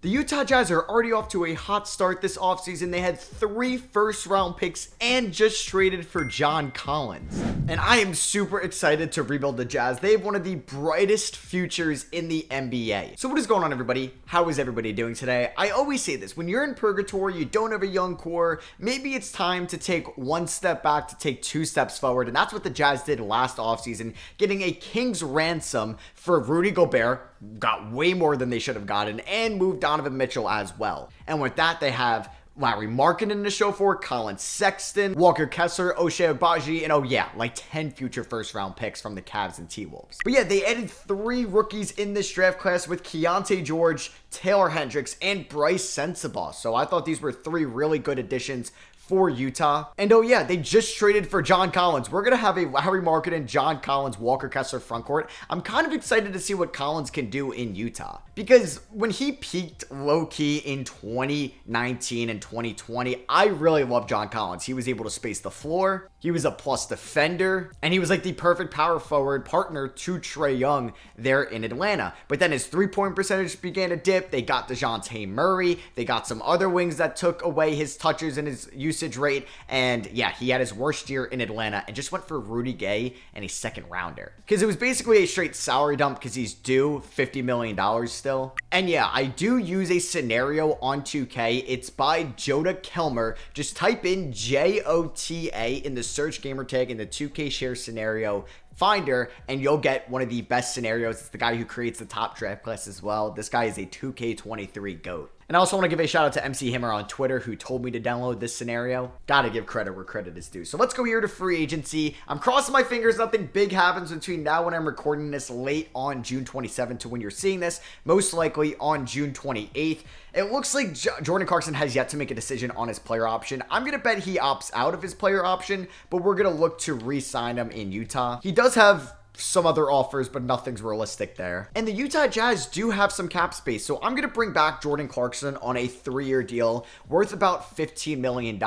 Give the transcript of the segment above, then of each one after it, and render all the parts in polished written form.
The Utah Jazz are already off to a hot start this offseason. They had 3 first-round picks and just traded for John Collins. And I am super excited to rebuild the Jazz. They have one of the brightest futures in the NBA. So what is going on, everybody? How is everybody doing today? I always say this. When you're in purgatory, you don't have a young core, maybe it's time to take one step back to take 2 steps forward. And that's what the Jazz did last offseason, getting a king's ransom for Rudy Gobert. Got way more than they should have gotten, and moved Donovan Mitchell as well. And with that, they have Larry Markkinen to show for, Colin Sexton, Walker Kessler, Ochai Agbaji, and oh yeah, like 10 future first-round picks from the Cavs and T-Wolves. But yeah, they added 3 rookies in this draft class with Keyonte George, Taylor Hendricks, and Bryce Sensabaugh. So I thought these were 3 really good additions for Utah. And oh yeah, they just traded for John Collins. We're going to have a Larry Markkinen, John Collins, Walker Kessler frontcourt. I'm kind of excited to see what Collins can do in Utah. Because when he peaked low-key in 2019 and 2020, I really loved John Collins. He was able to space the floor. He was a plus defender. And he was like the perfect power forward partner to Trae Young there in Atlanta. But then his three-point percentage began to dip. They got DeJounte Murray. They got some other wings that took away his touches and his usage rate. And yeah, he had his worst year in Atlanta and just went for Rudy Gay and a second rounder. Because it was basically a straight salary dump because he's due $50 million still. And yeah, I do use a scenario on 2K. It's by Joda Kelmer. Just type in JOTA in the search gamer tag in the 2K share scenario finder, and you'll get one of the best scenarios. It's the guy who creates the top draft class as well. This guy is a 2K23 GOAT. And I also want to give a shout out to MC Hammer on Twitter who told me to download this scenario. Gotta give credit where credit is due. So let's go here to free agency. I'm crossing my fingers nothing big happens between now and I'm recording this late on June 27th to when you're seeing this, most likely on June 28th. It looks like Jordan Clarkson has yet to make a decision on his player option. I'm going to bet he opts out of his player option, but we're going to look to re-sign him in Utah. He does have some other offers, but nothing's realistic there. And the Utah Jazz do have some cap space, so I'm going to bring back Jordan Clarkson on a 3-year deal worth about $15 million.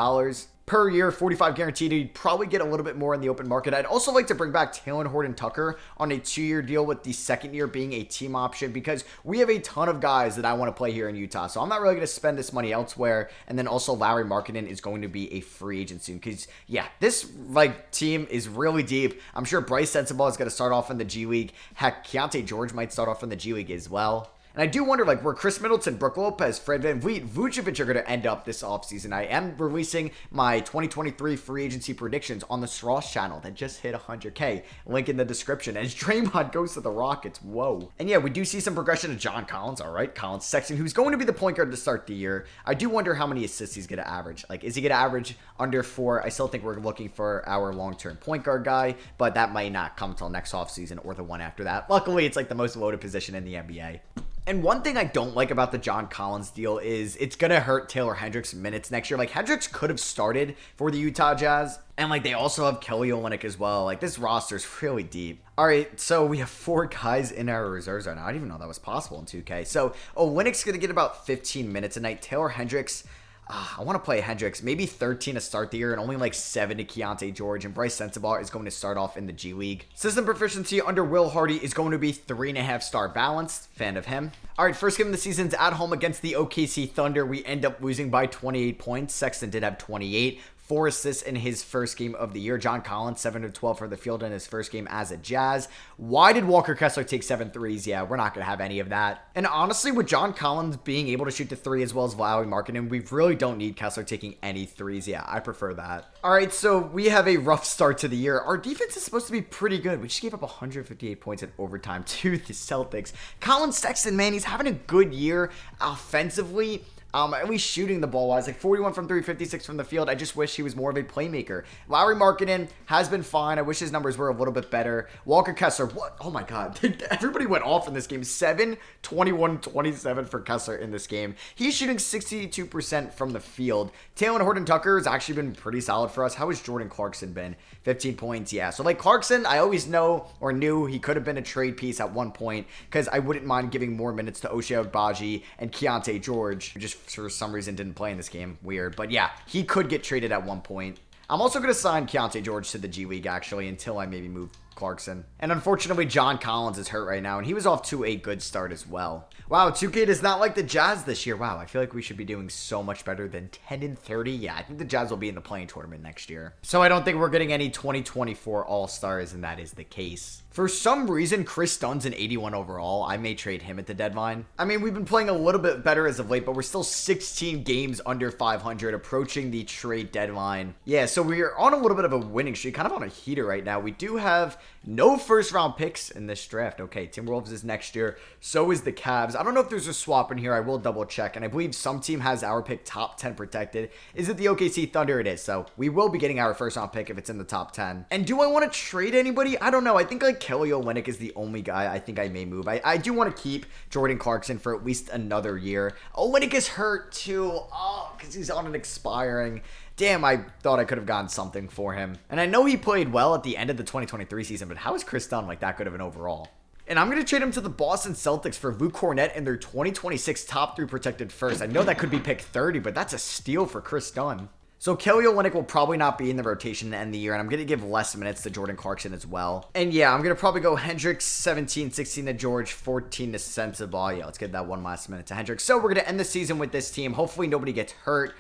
Per year, 45 guaranteed. He'd probably get a little bit more in the open market. I'd also like to bring back Taylor Horton-Tucker on a 2-year deal with the second year being a team option because we have a ton of guys that I want to play here in Utah. So I'm not really going to spend this money elsewhere. And then also Larry Markkinen is going to be a free agent soon because yeah, this team is really deep. I'm sure Bryce Sensabaugh is going to start off in the G League. Heck, Keyonte George might start off in the G League as well. And I do wonder, where Chris Middleton, Brook Lopez, Fred VanVleet, Vucevic are going to end up this offseason. I am releasing my 2023 free agency predictions on the Stross channel that just hit 100K. Link in the description. As Draymond goes to the Rockets, whoa. And yeah, we do see some progression to John Collins, all right. Colin Sexton, who's going to be the point guard to start the year. I do wonder how many assists he's going to average. Is he going to average under 4? I still think we're looking for our long-term point guard guy, but that might not come until next offseason or the one after that. Luckily, it's the most loaded position in the NBA. And one thing I don't like about the John Collins deal is it's going to hurt Taylor Hendricks' minutes next year. Hendricks could have started for the Utah Jazz. And they also have Kelly Olynyk as well. This roster is really deep. All right, so we have 4 guys in our reserves right now. I didn't even know that was possible in 2K. So Olynyk's going to get about 15 minutes a night. Taylor Hendricks, I want to play Hendricks, maybe 13 to start the year and only 7 to Keyonte George. And Bryce Sensabaugh is going to start off in the G League. System proficiency under Will Hardy is going to be 3.5 star balanced. Fan of him. All right, first game of the season's at home against the OKC Thunder. We end up losing by 28 points. Sexton did have 28. 4 assists in his first game of the year. John Collins, 7 of 12 for the field in his first game as a Jazz. Why did Walker Kessler take 7 threes? Yeah, we're not going to have any of that. And honestly, with John Collins being able to shoot the 3 as well as Larry Markkinen, we really don't need Kessler taking any threes. Yeah, I prefer that. All right, so we have a rough start to the year. Our defense is supposed to be pretty good. We just gave up 158 points in overtime to the Celtics. Colin Sexton, man, he's having a good year offensively. At least shooting the ball wise, 41 from 3, 56 from the field. I just wish he was more of a playmaker. Larry Markkinen has been fine. I wish his numbers were a little bit better. Walker Kessler, what? Oh my God. Everybody went off in this game. 7, 21, 27 for Kessler in this game. He's shooting 62% from the field. Taylor Horton-Tucker has actually been pretty solid for us. How has Jordan Clarkson been? 15 points, yeah. So Clarkson, I always knew he could have been a trade piece at one point because I wouldn't mind giving more minutes to Ochai Agbaji and Keyonte George, just for some reason didn't play in this game. Weird. But yeah, he could get traded at one point. I'm also going to sign Keyonte George to the G League, actually, until I maybe move Clarkson. And unfortunately, John Collins is hurt right now, and he was off to a good start as well. Wow, 2K does not like the Jazz this year. Wow, I feel like we should be doing so much better than 10-30. Yeah, I think the Jazz will be in the playing tournament next year. So I don't think we're getting any 2024 All-Stars, and that is the case. For some reason, Chris Dunn's an 81 overall. I may trade him at the deadline. I mean, we've been playing a little bit better as of late, but we're still 16 games under 500, approaching the trade deadline. Yeah, so we're on a little bit of a winning streak, kind of on a heater right now. We do have no first-round picks in this draft. Okay, Timberwolves is next year. So is the Cavs. I don't know if there's a swap in here. I will double-check, and I believe some team has our pick top 10 protected. Is it the OKC Thunder? It is, so we will be getting our first-round pick if it's in the top 10. And do I want to trade anybody? I don't know. I think, like, Kelly Olynyk is the only guy I think I may move. I do want to keep Jordan Clarkson for at least another year. Olynyk is hurt too. Oh, because he's on an expiring. Damn, I thought I could have gotten something for him. And I know he played well at the end of the 2023 season, but how is Chris Dunn like that good of an overall? And I'm going to trade him to the Boston Celtics for Luke Kornet and their 2026 top 3 protected first. I know that could be pick 30, but that's a steal for Chris Dunn. So Kelly Olynyk will probably not be in the rotation to end the year, and I'm going to give less minutes to Jordan Clarkson as well. And yeah, I'm going to probably go Hendricks 17, 16 to George, 14 to Sensabaugh. Yeah, let's get that one last minute to Hendricks. So we're going to end the season with this team. Hopefully nobody gets hurt.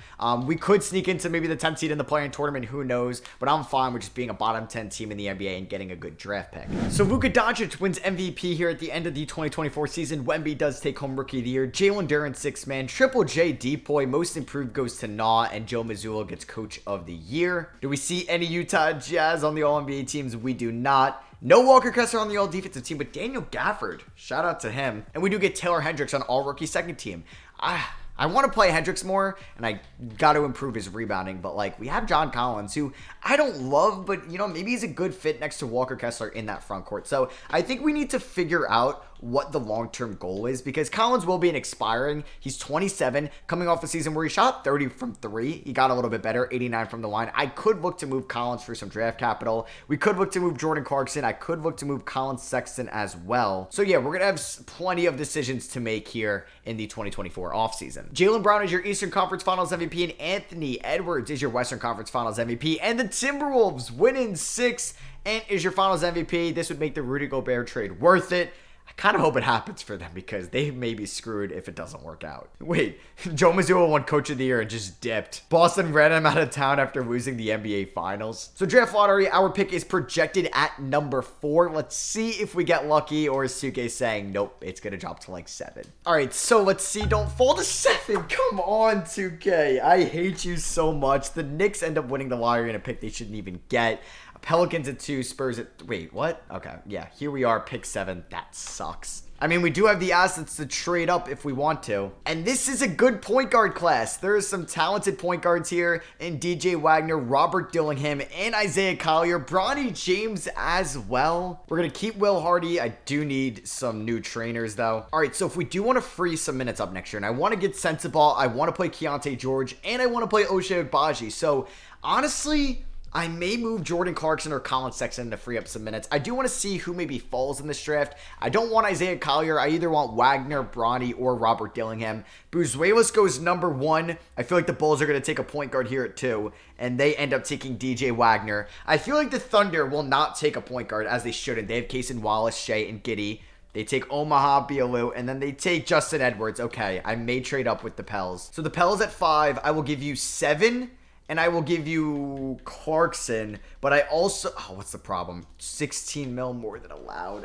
We could sneak into maybe the 10th seed in the play-in tournament, who knows, but I'm fine with just being a bottom 10 team in the NBA and getting a good draft pick. So Luka Doncic wins MVP here at the end of the 2024 season. Wemby does take home Rookie of the Year. Jalen Duren, 6-man. Triple J Depoy, most improved goes to Nah, and Joe Mazzulla gets Coach of the Year. Do we see any Utah Jazz on the All-NBA teams? We do not. No Walker Kessler on the All-Defensive team, but Daniel Gafford. Shout out to him. And we do get Taylor Hendricks on All-Rookie second team. I want to play Hendricks more, and I got to improve his rebounding, but, like, we have John Collins, who I don't love, but, you know, maybe he's a good fit next to Walker Kessler in that front court. So I think we need to figure out what the long-term goal is, because Collins will be an expiring. He's 27, coming off a season where he shot 30 from 3. He got a little bit better, 89 from the line. I could look to move Collins for some draft capital. We could look to move Jordan Clarkson. I could look to move Collins Sexton as well. So yeah, we're going to have plenty of decisions to make here in the 2024 offseason. Jaylen Brown is your Eastern Conference Finals MVP, and Anthony Edwards is your Western Conference Finals MVP, and the Timberwolves win in 6 and is your Finals MVP. This would make the Rudy Gobert trade worth it. I kind of hope it happens for them because they may be screwed if it doesn't work out. Wait, Joe Mazzulla won Coach of the Year and just dipped. Boston ran him out of town after losing the NBA Finals. So draft lottery, our pick is projected at number 4. Let's see if we get lucky, or is Suke saying, nope, it's going to drop to like 7. All right, so let's see. Don't fall to 7. Come on, 2K. I hate you so much. The Knicks end up winning the lottery in a pick they shouldn't even get. Pelicans at 2, Spurs at... Wait, what? Okay, yeah, here we are, pick 7. That sucks. I mean, we do have the assets to trade up if we want to. And this is a good point guard class. There are some talented point guards here in DJ Wagner, Robert Dillingham, and Isaiah Collier. Bronny James as well. We're going to keep Will Hardy. I do need some new trainers, though. All right, so if we do want to free some minutes up next year, and I want to get Sensabaugh, I want to play Keontae George, and I want to play Ochai Agbaji. So, honestly, I may move Jordan Clarkson or Colin Sexton to free up some minutes. I do want to see who maybe falls in this draft. I don't want Isaiah Collier. I either want Wagner, Bronny, or Robert Dillingham. Buzuelos goes number 1. I feel like the Bulls are going to take a point guard here at 2, and they end up taking DJ Wagner. I feel like the Thunder will not take a point guard, as they shouldn't. They have Cason Wallace, Shea, and Giddey. They take Omaha, Bialu, and then they take Justin Edwards. Okay, I may trade up with the Pels. So the Pels at 5, I will give you 7. And I will give you Clarkson, but I also... Oh, what's the problem? 16 mil more than allowed.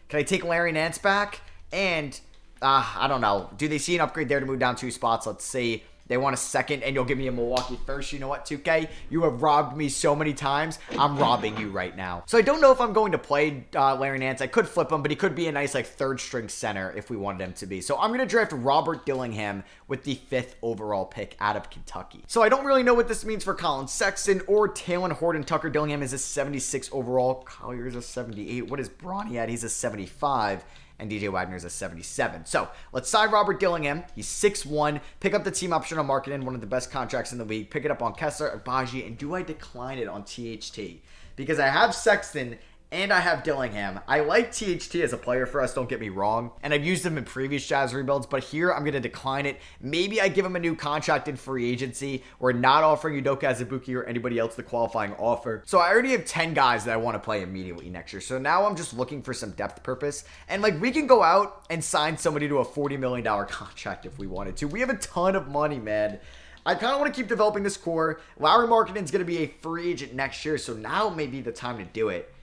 Can I take Larry Nance back? And, I don't know. Do they see an upgrade there to move down 2 spots? Let's see. They want a second, and you'll give me a Milwaukee first. You know what, 2K? You have robbed me so many times. I'm robbing you right now. So I don't know if I'm going to play Larry Nance. I could flip him, but he could be a nice, like, third-string center if we wanted him to be. So I'm going to draft Robert Dillingham with the 5th overall pick out of Kentucky. So I don't really know what this means for Colin Sexton or Taylor Horton Tucker. Dillingham is a 76 overall. Collier is a 78. What is Bronny at? He's a 75. And DJ Wagner's a 77. So let's sign Robert Dillingham. He's 6'1". Pick up the team option on Marketing, one of the best contracts in the league. Pick it up on Kessler, Agbaji, and do I decline it on THT? Because I have Sexton And I have Dillingham. I like THT as a player for us, don't get me wrong. And I've used him in previous Jazz rebuilds, but here I'm going to decline it. Maybe I give him a new contract in free agency. We're not offering Udoka Azubuike or anybody else the qualifying offer. So I already have 10 guys that I want to play immediately next year. So now I'm just looking for some depth purpose. And like we can go out and sign somebody to a $40 million contract if we wanted to. We have a ton of money, man. I kind of want to keep developing this core. Lauri Markkanen's going to be a free agent next year. So now may be the time to do it.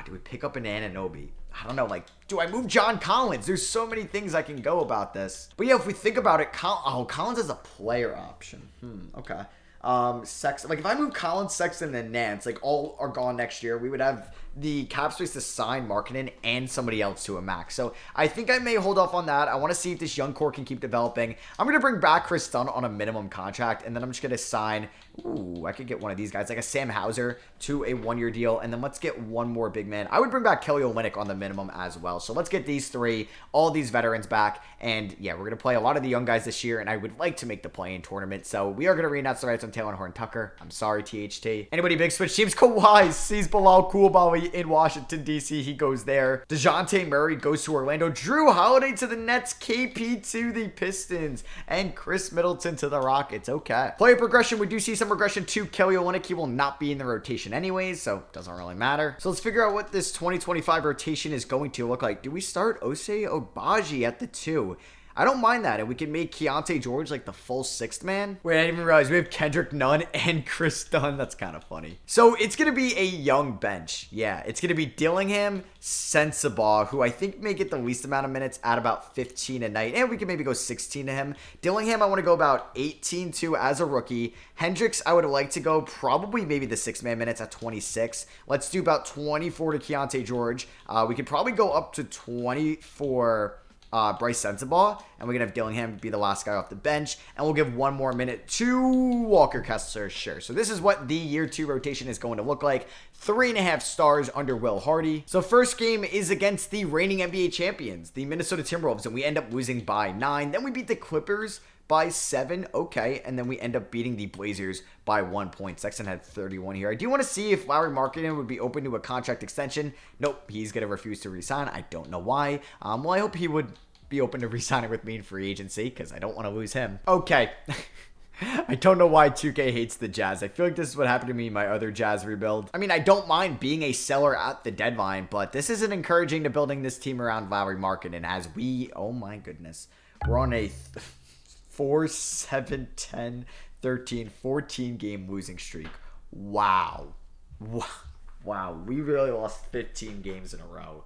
Do we pick up an Anunoby? I don't know, like, do I move John Collins? There's so many things I can go about this. But yeah, if we think about it, Collins is a player option. Okay. Sexton, like if I move Collins, Sexton, and Nance, like all are gone next year, we would have the cap space to sign Markkanen and somebody else to a max. So I think I may hold off on that. I want to see if this young core can keep developing. I'm going to bring back Chris Dunn on a minimum contract, and then I'm just going to sign, I could get one of these guys, like a Sam Hauser to a one-year deal, and then let's get one more big man. I would bring back Kelly Olynyk on the minimum as well. So let's get these three, all these veterans back, and yeah, we're going to play a lot of the young guys this year, and I would like to make the play-in tournament. So we are going to re-announce the rights on Taylor Horn-Tucker. I'm sorry, THT. Anybody big switch teams? Kawhi sees Bilal Coulibaly in Washington, D.C. He goes there. DeJounte Murray goes to Orlando. Drew Holiday to the Nets. KP to the Pistons. And Chris Middleton to the Rockets. Okay. Player progression. We do see some regression to Kelly Olynyk. He will not be in the rotation anyways, so it doesn't really matter. So let's figure out what this 2025 rotation is going to look like. Do we start Osei Agbaji at the 2? I don't mind that, and we can make Keontae George like the full sixth man. Wait, I didn't even realize we have Kendrick Nunn and Chris Dunn. That's kind of funny. So it's going to be a young bench. Yeah, it's going to be Dillingham, Sensabaugh, who I think may get the least amount of minutes at about 15 a night, and we can maybe go 16 to him. Dillingham, I want to go about 18 to as a rookie. Hendricks, I would like to go probably maybe the six-man minutes at 26. Let's do about 24 to Keontae George. We could probably go up to 24... Bryce Sensabaugh, and we're going to have Dillingham be the last guy off the bench, and we'll give one more minute to Walker Kessler, sure. So this is what the year 2 rotation is going to look like. 3.5 stars under Will Hardy. So first game is against the reigning NBA champions, the Minnesota Timberwolves, and we end up losing by 9. Then we beat the Clippers by 7, okay, and then we end up beating the Blazers by 1 point. Sexton had 31 here. I do want to see if Lauri Markkanen would be open to a contract extension. Nope, he's going to refuse to resign. I don't know why. Well, I hope he would be open to resigning with me in free agency, because I don't want to lose him. Okay. I don't know why 2K hates the Jazz. I feel like this is what happened to me in my other Jazz rebuild. I mean, I don't mind being a seller at the deadline, but this isn't encouraging to building this team around Lauri Markkanen as we, oh my goodness, we're on a 4, 7, 10, 13, 14 game losing streak. Wow. Wow. We really lost 15 games in a row.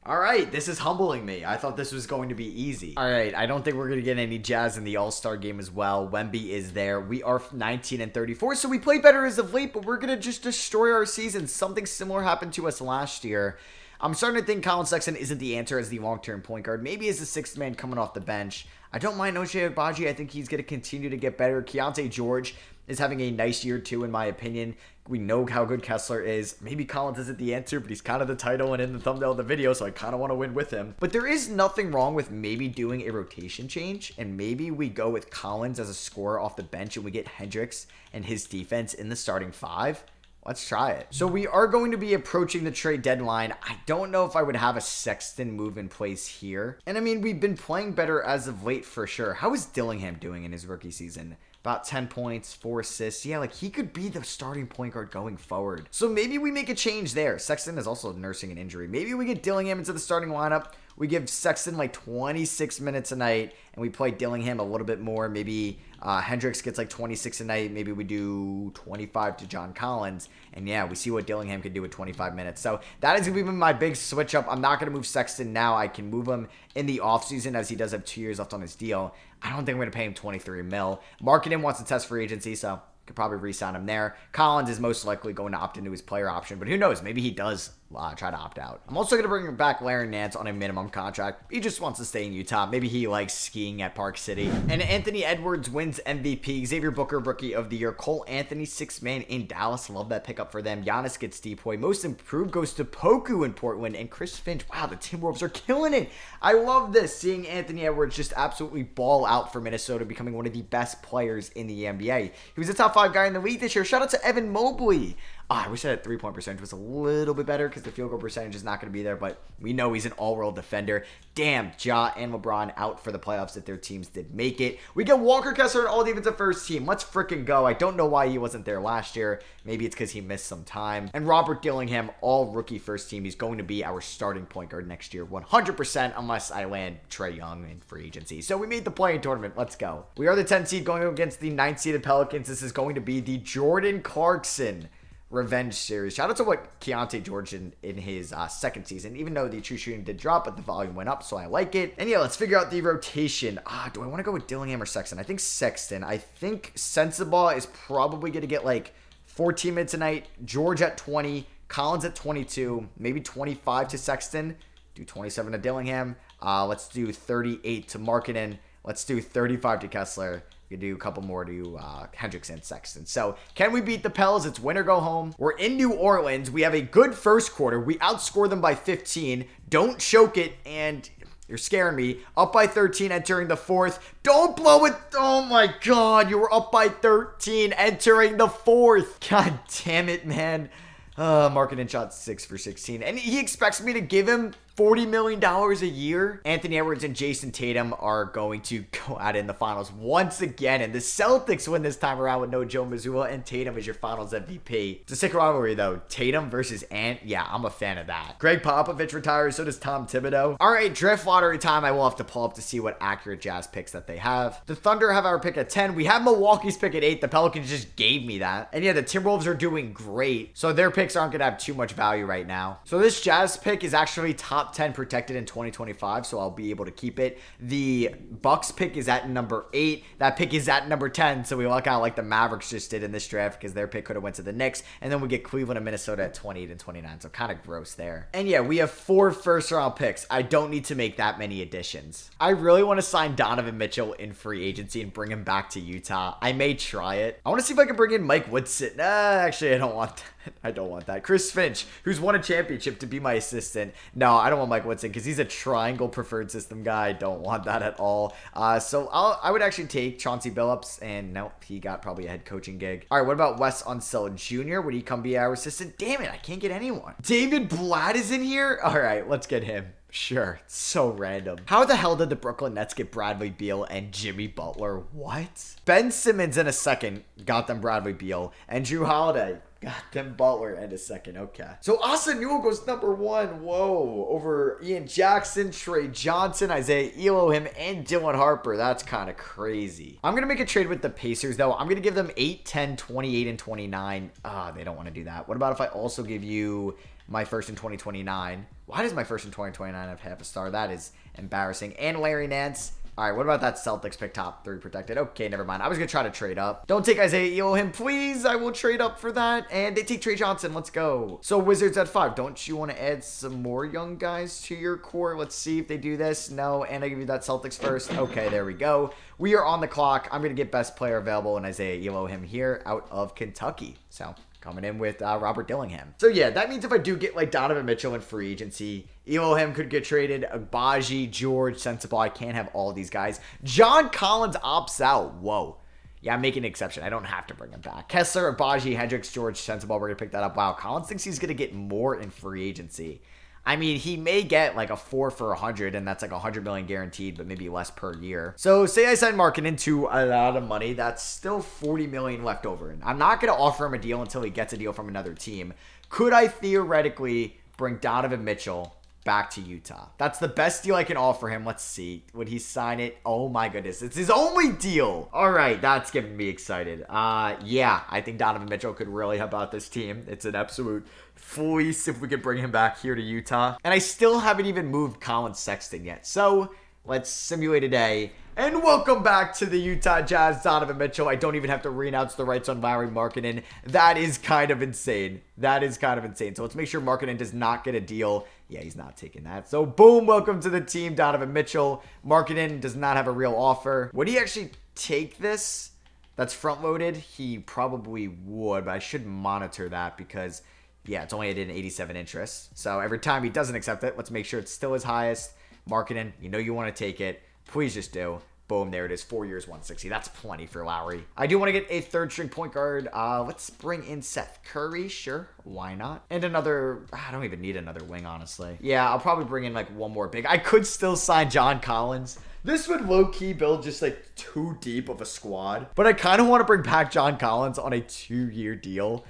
All right, this is humbling me. I thought this was going to be easy. All right, I don't think we're going to get any Jazz in the All-Star game as well. Wemby is there. We are 19 and 34, so we play better as of late, but we're going to just destroy our season. Something similar happened to us last year. I'm starting to think Colin Sexton isn't the answer as the long-term point guard. Maybe as the sixth man coming off the bench. I don't mind Osei Agbaji. I think he's going to continue to get better. Keontae George is having a nice year too, in my opinion. We know how good Kessler is. Maybe Collins isn't the answer, but he's kind of the title and in the thumbnail of the video, so I kind of want to win with him. But there is nothing wrong with maybe doing a rotation change, and maybe we go with Collins as a scorer off the bench, and we get Hendricks and his defense in the starting 5. Let's try it. So we are going to be approaching the trade deadline. I don't know if I would have a Sexton move in place here. And I mean, we've been playing better as of late for sure. How is Dillingham doing in his rookie season? About 10 points, 4 assists. Yeah, like he could be the starting point guard going forward. So maybe we make a change there. Sexton is also nursing an injury. Maybe we get Dillingham into the starting lineup. We give Sexton like 26 minutes a night, and we play Dillingham a little bit more. Maybe Hendricks gets like 26 a night. Maybe we do 25 to John Collins. And yeah, we see what Dillingham can do with 25 minutes. So that is going to be my big switch up. I'm not going to move Sexton now. I can move him in the offseason as he does have 2 years left on his deal. I don't think I'm going to pay him 23 mil. Markkanen wants to test free agency, so could probably re-sign him there. Collins is most likely going to opt into his player option, but who knows? Maybe he does try to opt out. I'm also going to bring back Larry Nance on a minimum contract. He just wants to stay in Utah. Maybe he likes skiing at Park City. And Anthony Edwards wins MVP. Xavier Booker, Rookie of the Year. Cole Anthony, 6th man in Dallas. Love that pickup for them. Giannis gets Depoy. Most Improved goes to Poku in Portland. And Chris Finch. Wow, the Timberwolves are killing it. I love this. Seeing Anthony Edwards just absolutely ball out for Minnesota, becoming one of the best players in the NBA. He was a top 5 guy in the league this year. Shout out to Evan Mobley. I wish that 3-point percentage was a little bit better because the field goal percentage is not going to be there, but we know he's an all-world defender. Damn, Ja and LeBron out for the playoffs if their teams did make it. We get Walker Kessler, an all-defensive first team. Let's freaking go. I don't know why he wasn't there last year. Maybe it's because he missed some time. And Robert Dillingham, all-rookie first team. He's going to be our starting point guard next year, 100%, unless I land Trae Young in free agency. So we made the play-in tournament. Let's go. We are the 10th seed going against the 9th seeded Pelicans. This is going to be the Jordan Clarkson revenge series. Shout out to what Keontae George in his second season, even though the true shooting did drop, but the volume went up, so I like it. And yeah, let's figure out the rotation. Do I want to go with Dillingham or Sexton? I think Sexton. I think Sensabaugh is probably going to get like 14 minutes a night. George at 20, Collins at 22, maybe 25 to Sexton. Do 27 to Dillingham. Let's do 38 to Markkanen. Let's do 35 to Kessler. We can do a couple more to Hendricks and Sexton. So, can we beat the Pels? It's win or go home. We're in New Orleans. We have a good first quarter. We outscore them by 15. Don't choke it, and you're scaring me. Up by 13 entering the fourth. Don't blow it. Oh my God, you were up by 13 entering the fourth. God damn it, man. Markkanen shot 6 for 16. And he expects me to give him $40 million a year. Anthony Edwards and Jason Tatum are going to go at it in the finals once again. And the Celtics win this time around with no Joe Mazzulla, and Tatum is your finals MVP. It's a sick rivalry, though. Tatum versus Ant. Yeah, I'm a fan of that. Greg Popovich retires. So does Tom Thibodeau. All right, draft lottery time. I will have to pull up to see what accurate Jazz picks that they have. The Thunder have our pick at 10. We have Milwaukee's pick at 8. The Pelicans just gave me that. And yeah, the Timberwolves are doing great. So their picks aren't going to have too much value right now. So this Jazz pick is actually top 10 protected in 2025, so I'll be able to keep it. The Bucks pick is at number 8. That pick is at number 10, so we look out like the Mavericks just did in this draft because their pick could have went to the Knicks, and then we get Cleveland and Minnesota at 28 and 29, so kind of gross there. And yeah, we have 4 first-round picks. I don't need to make that many additions. I really want to sign Donovan Mitchell in free agency and bring him back to Utah. I may try it. I want to see if I can bring in Mike Woodson. Actually, I don't want that. I don't want that. Chris Finch, who's won a championship, to be my assistant. No, I don't want Mike Woodson because he's a triangle preferred system guy. I don't want that at all. So I would actually take Chauncey Billups, and nope, he got probably a head coaching gig. All right, what about Wes Unseld Jr.? Would he come be our assistant? Damn it, I can't get anyone. David Blatt is in here? All right, let's get him. Sure, it's so random. How the hell did the Brooklyn Nets get Bradley Beal and Jimmy Butler? What? Ben Simmons in a second got them Bradley Beal, and Drew Holiday got them Butler in a second. Okay. So Asa Newell goes number 1. Whoa. Over Ian Jackson, Trey Johnson, Isaiah Elohim, and Dylan Harper. That's kind of crazy. I'm going to make a trade with the Pacers, though. I'm going to give them 8, 10, 28, and 29. They don't want to do that. What about if I also give you my first in 2029? Why does my first in 2029 have half a star? That is embarrassing. And Larry Nance. All right, what about that Celtics pick top 3 protected? Okay, never mind. I was going to try to trade up. Don't take Isaiah Elohim, please. I will trade up for that. And they take Trey Johnson. Let's go. So Wizards at 5. Don't you want to add some more young guys to your core? Let's see if they do this. No, and I give you that Celtics first. Okay, there we go. We are on the clock. I'm going to get best player available in Isaiah Elohim here out of Kentucky. So coming in with Robert Dillingham. So yeah, that means if I do get like Donovan Mitchell in free agency, Elohim could get traded, Agbaji, George, Sensabaugh. I can't have all these guys. John Collins opts out. Whoa. Yeah, I'm making an exception. I don't have to bring him back. Kessler, Agbaji, Hendricks, George, Sensabaugh. We're going to pick that up. Wow, Collins thinks he's going to get more in free agency. I mean, he may get like a 4 for 100, and that's like 100 million guaranteed, but maybe less per year. So say I sign Markkanen into a lot of money, that's still 40 million left over. And I'm not going to offer him a deal until he gets a deal from another team. Could I theoretically bring Donovan Mitchell back to Utah? That's the best deal I can offer him. Let's see. Would he sign it? Oh my goodness. It's his only deal. All right. That's getting me excited. Yeah, I think Donovan Mitchell could really help out this team. It's an absolute fleece if we could bring him back here to Utah. And I still haven't even moved Colin Sexton yet. So let's simulate a day. And welcome back to the Utah Jazz, Donovan Mitchell. I don't even have to re-announce the rights on Larry Markkanen. That is kind of insane. That is kind of insane. So let's make sure Markkanen does not get a deal. Yeah, he's not taking that. So boom, welcome to the team, Donovan Mitchell. Markkanen does not have a real offer. Would he actually take this? That's front-loaded. He probably would, but I should monitor that because, yeah, it's only at an 87 interest. So every time he doesn't accept it, let's make sure it's still his highest. Markkanen, you know you want to take it. Please just do. Boom, there it is. 4 years, 160. That's plenty for Lowry. I do want to get a third string point guard. Let's bring in Seth Curry. Sure, why not? And another, I don't even need another wing, honestly. Yeah, I'll probably bring in like one more big. I could still sign John Collins. This would low-key build just like too deep of a squad. But I kind of want to bring back John Collins on a 2-year deal.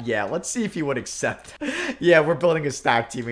Yeah, let's see if he would accept. Yeah, we're building a stack team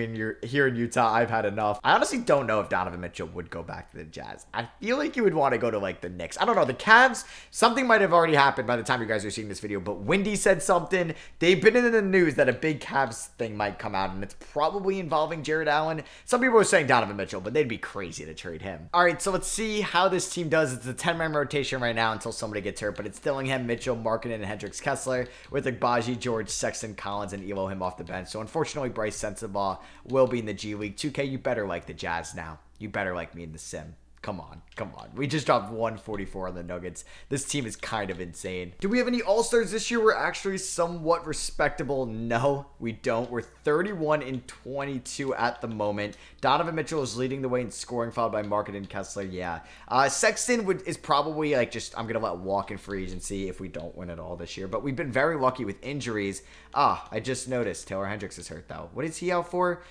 here in Utah. I've had enough. I honestly don't know if Donovan Mitchell would go back to the Jazz. I feel like he would want to go to like the Knicks. I don't know. The Cavs, something might have already happened by the time you guys are seeing this video, but Wendy said something. They've been in the news that a big Cavs thing might come out, and it's probably involving Jared Allen. Some people were saying Donovan Mitchell, but they'd be crazy to trade him. All right, so let's see how this team does. It's a 10-man rotation right now until somebody gets hurt, but it's Dillingham, Mitchell, Markkanen, and Hendricks Kessler with Agbaji, George, Sexton, Collins, and Elohim off the bench. So unfortunately, Bryce Sensabaugh will be in the G League. 2K, you better like the Jazz now. You better like me in the sim. Come on, come on. We just dropped 144 on the Nuggets. This team is kind of insane. Do we have any All-Stars this year? We're actually somewhat respectable. No, we don't. We're 31 and 22 at the moment. Donovan Mitchell is leading the way in scoring, followed by Markkanen and Kessler. Yeah. Sexton is probably like just, I'm going to let walk in free agency if we don't win it all this year. But we've been very lucky with injuries. I just noticed Taylor Hendricks is hurt though. What is he out for?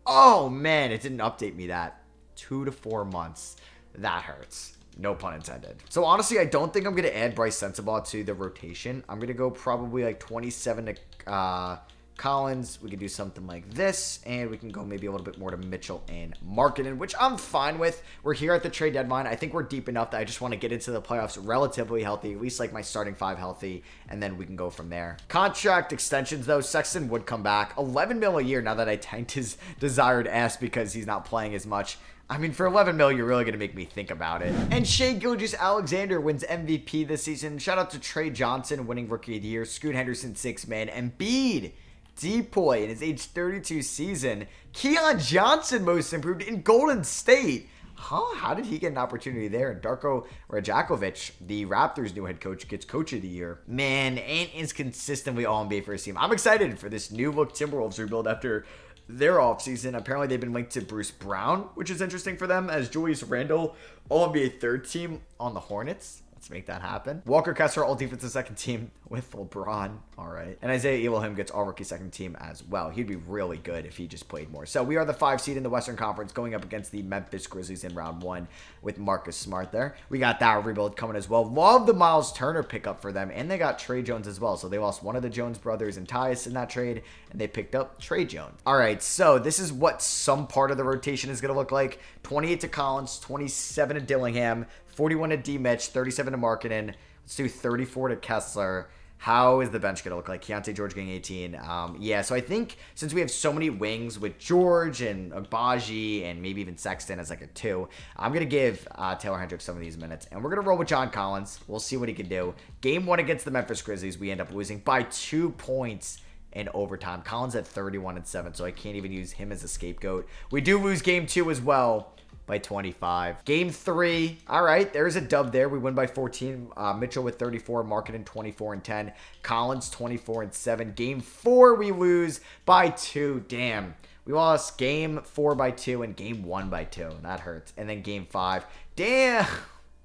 Oh man, it didn't update me that. 2 to 4 months. That hurts. No pun intended. So honestly, I don't think I'm going to add Bryce Sensabaugh to the rotation. I'm going to go probably like 27 to Collins. We could do something like this, and we can go maybe a little bit more to Mitchell and Markkanen, which I'm fine with. We're here at the trade deadline. I think we're deep enough that I just want to get into the playoffs relatively healthy, at least like my starting 5 healthy, and then we can go from there. Contract extensions, though, Sexton would come back. 11 mil a year now that I tanked his desired ass because he's not playing as much. I mean, for 11 mil, you're really going to make me think about it. And Shai Gilgeous-Alexander wins MVP this season. Shout out to Trey Johnson winning Rookie of the Year. Scoot Henderson, 6th man. Embiid, Depoy in his age 32 season. Keon Johnson, most improved in Golden State. How did he get an opportunity there? And Darko Rajakovic, the Raptors' new head coach, gets Coach of the Year. Man, and is consistently All-NBA first team. I'm excited for this new look Timberwolves rebuild after their offseason. Apparently, they've been linked to Bruce Brown, which is interesting for them, as Julius Randle, All-NBA third team on the Hornets. Let's make that happen. Walker Kessler, all defensive second team with LeBron. All right. And Isaiah Elohim gets all rookie second team as well. He'd be really good if he just played more. So we are the 5 seed in the Western Conference going up against the Memphis Grizzlies in round 1 with Marcus Smart there. We got that rebuild coming as well. Love the Miles Turner pickup for them. And they got Trey Jones as well. So they lost one of the Jones brothers and Tyus in that trade. And they picked up Trey Jones. All right. So this is what some part of the rotation is going to look like. 28 to Collins, 27 to Dillingham, 41 to D-Mitch, 37 to Markkanen. Let's do 34 to Kessler. How is the bench going to look like? Keontae George getting 18. Yeah, so I think since we have so many wings with George and Agbaji and maybe even Sexton as like a 2, I'm going to give Taylor Hendricks some of these minutes. And we're going to roll with John Collins. We'll see what he can do. Game 1 against the Memphis Grizzlies, we end up losing by 2 points in overtime. Collins at 31 and 7, so I can't even use him as a scapegoat. We do lose game 2 as well by 25. Game 3, all right, there's a dub there. We win by 14. Mitchell with 34, Markkanen 24 and 10, Collins 24 and 7. Game 4, we lose by 2. Damn. We lost game 4 by 2 and game 1 by 2. That hurts. And then game 5. Damn.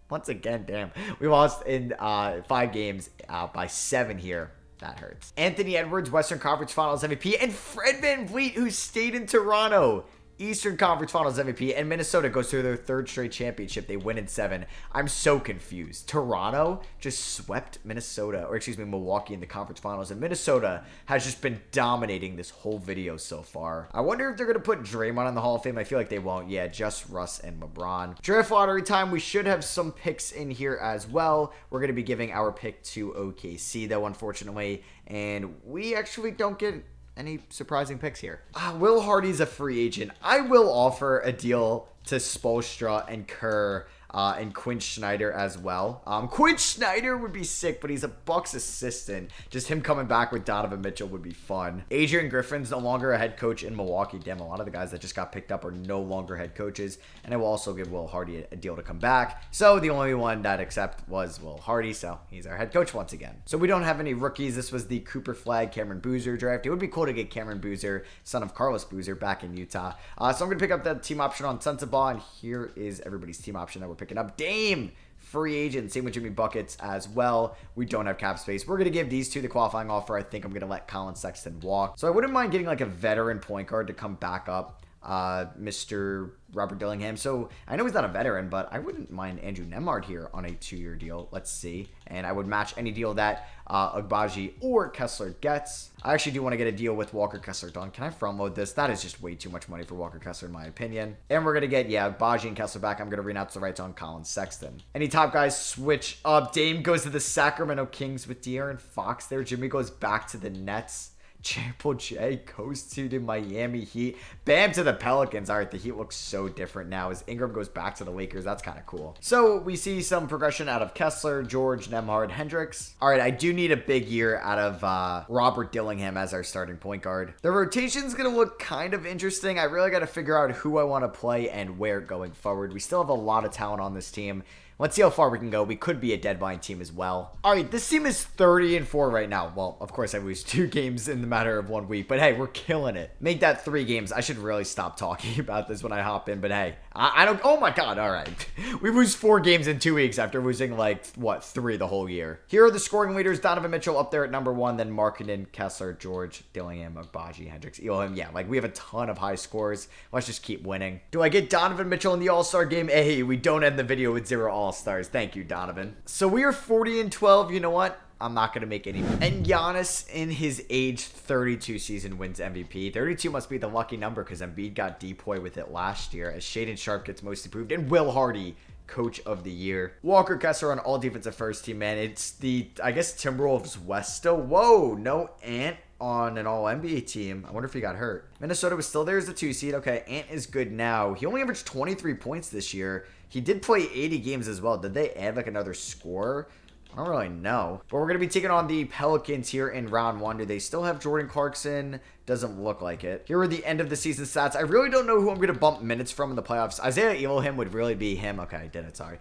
Once again, damn. We lost in 5 games by 7 here. That hurts. Anthony Edwards, Western Conference Finals MVP, and Fred VanVleet, who stayed in Toronto, Eastern Conference Finals MVP, and Minnesota goes through their 3rd straight championship. They win in 7. I'm so confused. Toronto just swept Minnesota, or excuse me, Milwaukee in the conference finals, and Minnesota has just been dominating this whole video so far. I wonder if they're going to put Draymond in the Hall of Fame. I feel like they won't. Yeah, just Russ and LeBron. Draft lottery time. We should have some picks in here as well. We're going to be giving our pick to OKC, though, unfortunately, and we actually don't get any surprising picks here. Will Hardy's a free agent. I will offer a deal to Spoelstra and Kerr and Quinn Snyder as well. Quinn Snyder would be sick, but he's a Bucks assistant. Just him coming back with Donovan Mitchell would be fun. Adrian Griffin's no longer a head coach in Milwaukee. Damn, a lot of the guys that just got picked up are no longer head coaches. And I will also give Will Hardy a deal to come back. So the only one that accept was Will Hardy. So he's our head coach once again. So we don't have any rookies. This was the Cooper Flag, Cameron Boozer draft. It would be cool to get Cameron Boozer, son of Carlos Boozer, back in Utah. So I'm going to pick up that team option on Sensabaugh. And here is everybody's team option that we're picking up. Dame free agent. Same with Jimmy Buckets as well. We don't have cap space. We're going to give these two the qualifying offer. I think I'm going to let Colin Sexton walk. So I wouldn't mind getting like a veteran point guard to come back up. Mr. Robert Dillingham. So I know he's not a veteran, but I wouldn't mind Andrew Nembhard here on a 2-year deal. Let's see. And I would match any deal that Agbaji or Kessler gets. I actually do want to get a deal with Walker Kessler done. Can I front load this? That is just way too much money for Walker Kessler in my opinion. And we're going to get, Agbaji and Kessler back. I'm going to renounce the rights on Colin Sexton. Any top guys switch up. Dame goes to the Sacramento Kings with De'Aaron Fox there. Jimmy goes back to the Nets. Triple J goes to the Miami Heat. Bam to the Pelicans. All right, the Heat looks so different now as Ingram goes back to the Lakers. That's kind of cool. So we see some progression out of Kessler, George, Nembhard, Hendricks. All right, I do need a big year out of Robert Dillingham as our starting point guard. The rotation's going to look kind of interesting. I really got to figure out who I want to play and where going forward. We still have a lot of talent on this team. Let's see how far we can go. We could be a deadline team as well. All right, this team is 30-4 right now. Well, of course, I lose 2 games in the matter of 1 week, but hey, we're killing it. Make that 3 games. I should really stop talking about this when I hop in, but hey, I don't. Oh my God! All right, we lose 4 games in 2 weeks after losing like what 3 the whole year. Here are the scoring leaders: Donovan Mitchell up there at number 1, then Markkanen, Kessler, George, Dillingham, Agbaji, Hendricks, Elam. Yeah, like we have a ton of high scores. Let's just keep winning. Do I get Donovan Mitchell in the All-Star game? Hey, we don't end the video with 0 All-Stars. Thank you, Donovan. So we are 40-12. You know what? I'm not going to make any. And Giannis, in his age 32 season, wins MVP. 32 must be the lucky number because Embiid got DPOY with it last year as Shaedon Sharp gets most improved and Will Hardy, Coach of the Year. Walker Kessler on all defensive first team, man. It's the, I guess, Timberwolves West still. Whoa, no Ant on an all-NBA team. I wonder if he got hurt. Minnesota was still there as the 2 seed. Okay, Ant is good now. He only averaged 23 points this year. He did play 80 games as well. Did they add like another scorer? I don't really know. But we're going to be taking on the Pelicans here in round 1. Do they still have Jordan Clarkson? Doesn't look like it. Here are the end of the season stats. I really don't know who I'm going to bump minutes from in the playoffs. Isaiah Elohim would really be him. Okay, I did it. Sorry.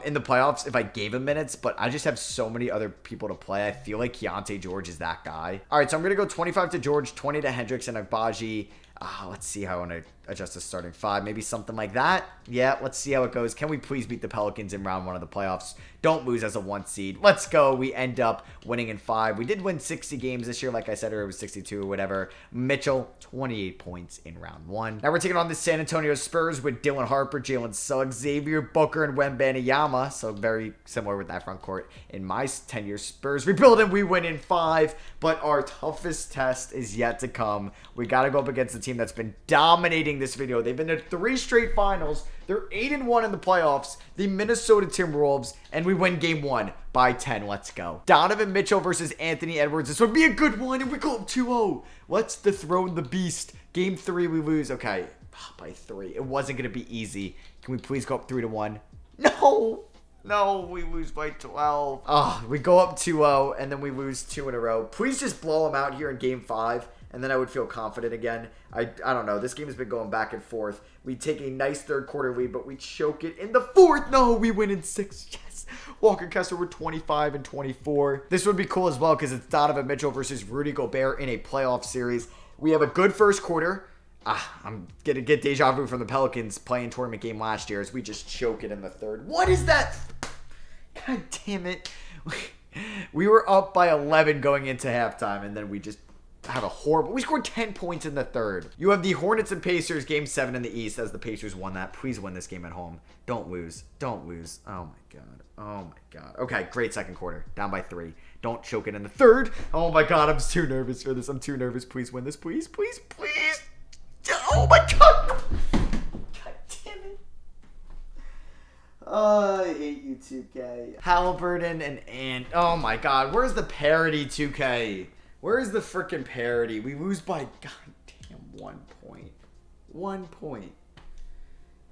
In the playoffs, if I gave him minutes, but I just have so many other people to play. I feel like Keontae George is that guy. All right, so I'm going to go 25 to George, 20 to Hendricks and Agbaji. Let's see how I want to adjust the starting 5. Maybe something like that. Yeah, let's see how it goes. Can we please beat the Pelicans in round 1 of the playoffs? Don't lose as a 1 seed. Let's go. We end up winning in 5. We did win 60 games this year. Like I said, or it was 62 or whatever. Mitchell, 28 points in round 1. Now we're taking on the San Antonio Spurs with Dylan Harper, Jalen Suggs, Xavier Booker, and Wembanyama. So very similar with that front court in my tenure. Spurs rebuild and we win in 5. But our toughest test is yet to come. We got to go up against the team that's been dominating this video. They've been to 3 straight finals. They're 8-1 in the playoffs, the Minnesota Timberwolves, and we win game 1 by 10. Let's go. Donovan Mitchell versus Anthony Edwards. This would be a good one, and we go up 2-0. Let's dethrone the beast. Game 3, we lose. Okay, by 3. It wasn't going to be easy. Can we please go up 3-1? No, we lose by 12. We go up 2-0, and then we lose 2 in a row. Please just blow them out here in game 5. And then I would feel confident again. I don't know. This game has been going back and forth. We take a nice 3rd quarter lead, but we choke it in the 4th. No, we win in 6. Yes. Walker Kessler were 25 and 24. This would be cool as well because it's Donovan Mitchell versus Rudy Gobert in a playoff series. We have a good 1st quarter. I'm going to get deja vu from the Pelicans playing tournament game last year as we just choke it in the 3rd. What is that? God damn it. We were up by 11 going into halftime, and then we just have a horrible. We scored 10 points in the 3rd. You have the Hornets and Pacers game 7 in the East as the Pacers won that. Please win this game at home. Don't lose. Don't lose. Oh my God. Oh my God. Okay, great 2nd quarter. Down by 3. Don't choke it in the 3rd. Oh my God, I'm too nervous for this. I'm too nervous. Please win this. Please, please, please. Oh my God. God damn it. Oh, I hate you, 2K. Halliburton and Ant. Oh my God. Where's the parody, 2K? Where is the freaking parity? We lose by, goddamn, 1 point. 1 point.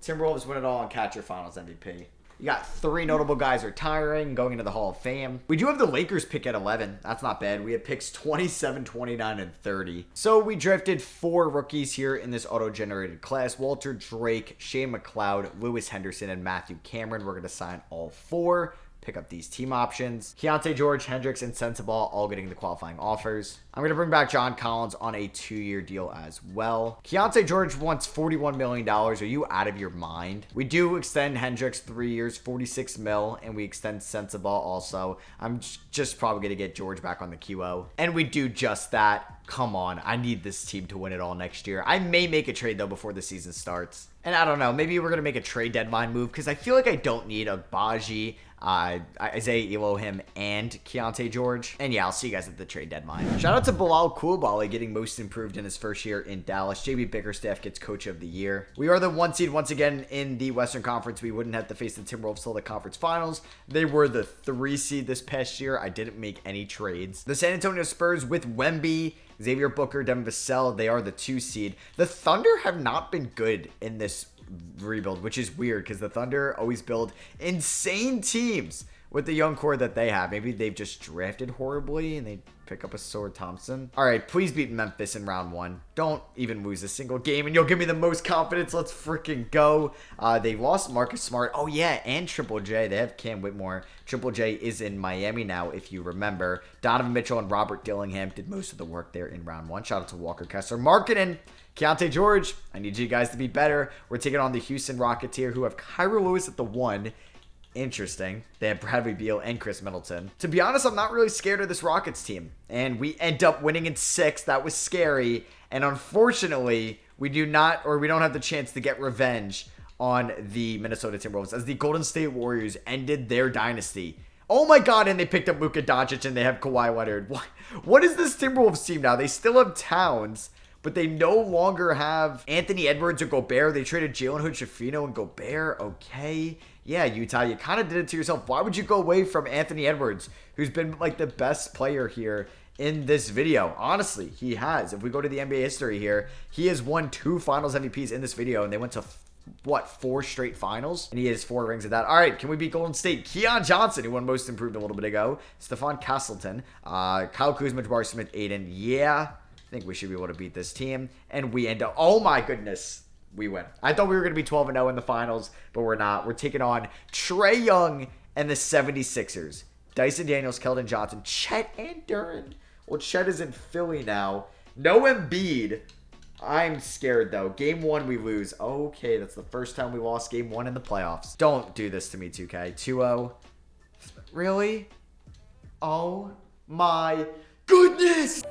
Timberwolves win it all and catch your finals MVP. You got 3 notable guys retiring, going into the Hall of Fame. We do have the Lakers pick at 11. That's not bad. We have picks 27, 29, and 30. So we drafted 4 rookies here in this auto-generated class. Walter Drake, Shane McLeod, Lewis Henderson, and Matthew Cameron. We're going to sign all 4. pick up these team options. Keontae George, Hendricks, and Sensabaugh all getting the qualifying offers. I'm going to bring back John Collins on a 2-year deal as well. Keontae George wants $41 million. Are you out of your mind? We do extend Hendricks 3 years, 46 mil, and we extend Sensabaugh also. I'm just probably going to get George back on the QO. And we do just that. Come on, I need this team to win it all next year. I may make a trade, though, before the season starts. And I don't know, maybe we're going to make a trade deadline move because I feel like I don't need a Baji, Isaiah Elohim, and Keontae George. And yeah, I'll see you guys at the trade deadline. Shout out to Bilal Coulibaly getting most improved in his first year in Dallas. JB Bickerstaff gets coach of the year. We are the 1 seed once again in the Western Conference. We wouldn't have to face the Timberwolves till the conference finals. They were the 3 seed this past year. I didn't make any trades. The San Antonio Spurs with Wemby, Xavier Booker, Devin Vassell, they are the 2 seed. The Thunder have not been good in this rebuild, which is weird because the Thunder always build insane teams with the young core that they have. Maybe they've just drafted horribly and they pick up a Sword Thompson. All right, please beat Memphis in round 1. Don't even lose a single game and you'll give me the most confidence. Let's freaking go. They lost Marcus Smart. Oh yeah, and Triple J. They have Cam Whitmore. Triple J is in Miami now, if you remember. Donovan Mitchell and Robert Dillingham did most of the work there in round 1. Shout out to Walker Kessler. Marketing. Keontae George, I need you guys to be better. We're taking on the Houston Rockets here, who have Kyra Lewis at the 1. Interesting. They have Bradley Beal and Chris Middleton. To be honest, I'm not really scared of this Rockets team. And we end up winning in 6. That was scary. And unfortunately, we don't have the chance to get revenge on the Minnesota Timberwolves as the Golden State Warriors ended their dynasty. Oh my God, and they picked up Luka Doncic and they have Kawhi Leonard. What is this Timberwolves team now? They still have Towns, but they no longer have Anthony Edwards or Gobert. They traded Jalen Hood-Schifino and Gobert. Okay. Yeah, Utah, you kind of did it to yourself. Why would you go away from Anthony Edwards, who's been like the best player here in this video? Honestly, he has. If we go to the NBA history here, he has won 2 finals MVPs in this video, and they went to, 4 straight finals? And he has 4 rings of that. All right, can we beat Golden State? Keon Johnson, who won most improved a little bit ago. Stephon Castleton. Kyle Kuzma, Jabari Smith, Aiden. Yeah, I think we should be able to beat this team. And we end up, oh my goodness, we win. I thought we were going to be 12-0 in the finals, but we're not. We're taking on Trae Young and the 76ers. Dyson Daniels, Keldon Johnson, Chet, and Duren. Well, Chet is in Philly now. No Embiid. I'm scared, though. Game 1, we lose. Okay, that's the first time we lost Game 1 in the playoffs. Don't do this to me, 2K. 2-0. Really? Oh my goodness!